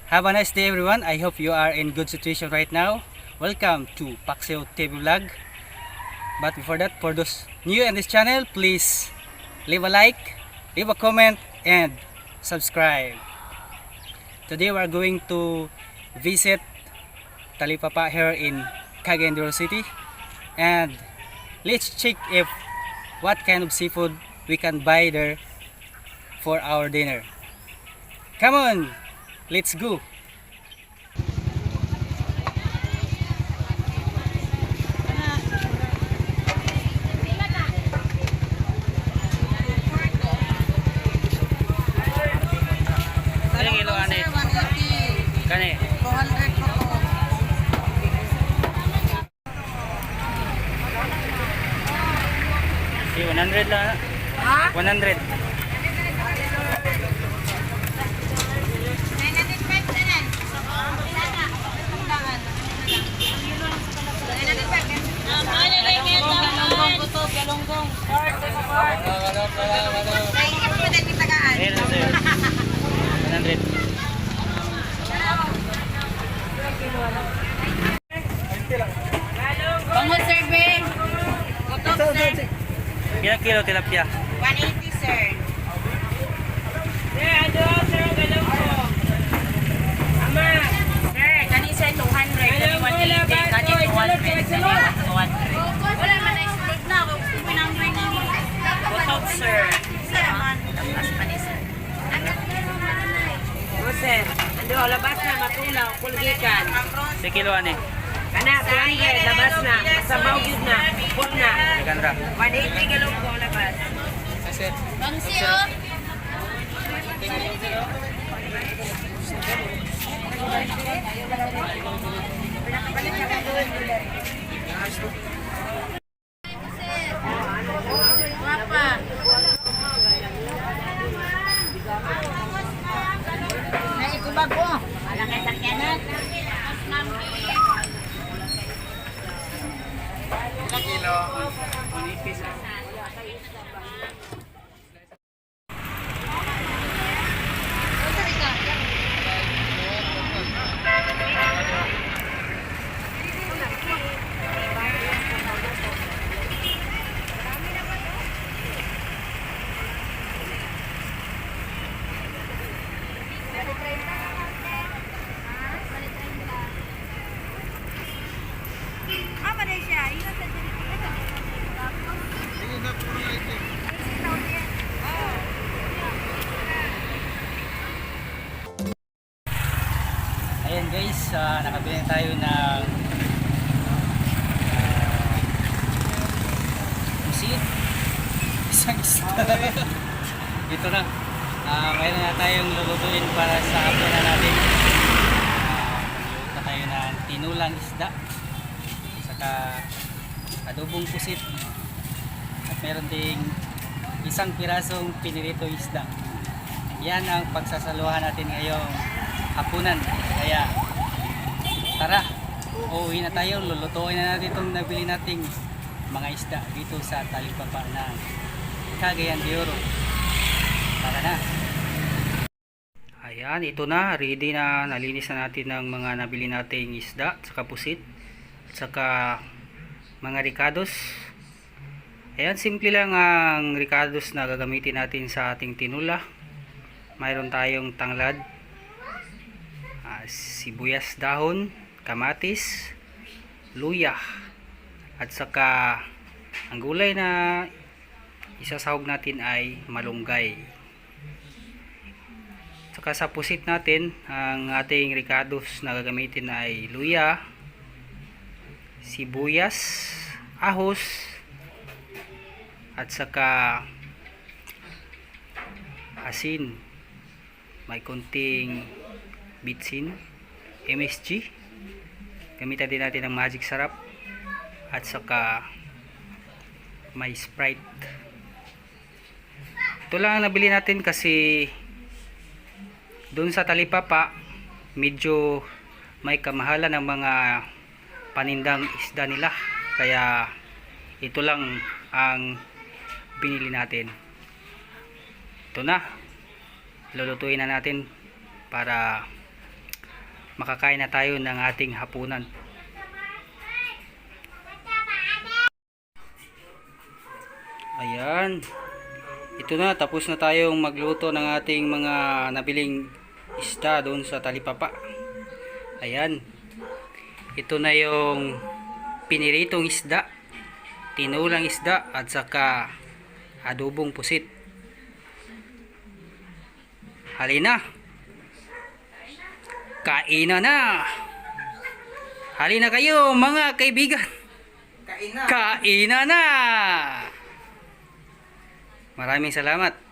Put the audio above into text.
Have a nice day everyone. I hope you are in good situation right now. Welcome to Pakseo TV Vlog. But before that, for those new in this channel, please leave a like, leave a comment, and subscribe. Today we are going to visit Talipapa here in Cagayan de Oro City. And let's check if what kind of seafood we can buy there for our dinner. Come on, let's go. Kani? 200 po po. Si 100 lang. Ha? 100. Ayun lang sa'yo. 100. Bangus sir, Ben. Utok sir. Ilang kilo tilapia? 180 sir. Sir, kani sir 200. Kani 180. Kani 200. Wala man na isulod na. Pinangray na mo. Utok sir. Sir, man. Tapos pa ni sir. Sir, ando labas na matulaw kulgikan. Si kilo ani? Kana 200 labas na, sabaw gyud na, full na. Gandra. 180 galong ko labas. Bangsi oh. Guapa. Naikubag ko. Wala kay sakyanan. Kilo. 180 sa. Ayan guys, nakabili na tayo ng pusit. Isang isa. Ito na. Mayroon na tayong lulutuin para sa hapunan natin. Luluto tayo ng tinulang isda. Saka adobong pusit. At meron ding isang pirasong pinirito isda. Yan ang pagsasaluhan natin ngayong hapunan. Kaya tara, uuwi na tayo, lulutuin na natin itong nabili nating mga isda dito sa Talipapa ng Cagayan de Oro. Tara na. Ayan, ito na, ready na, nalinis na natin ng mga nabili nating isda saka pusit saka mga ricados. Ayan, simple lang ang ricados na gagamitin natin sa ating tinula. Mayroon tayong tanglad, sibuyas dahon, kamatis, luya, at saka ang gulay na isasahog natin ay malunggay. Saka sa pusit natin, ang ating ricados na gagamitin ay luya, sibuyas, ahos, at saka asin, may konting bitsin, MSG, gamitan din natin ng magic sarap, at saka may Sprite. Ito lang ang nabili natin kasi doon sa Talipapa medyo may kamahalan ng mga panindang isda nila, kaya ito lang ang binili natin. Ito na, lulutuin na natin para makakain na tayo ng ating hapunan. Ayan. Ito na, tapos na tayong magluto ng ating mga nabiling isda doon sa talipapa. Ayan. Ito na yung piniritong isda, tinulang isda, at saka adobong pusit. Halina. Kainan na. Halina kayo mga kaibigan. Kainan na. Maraming salamat.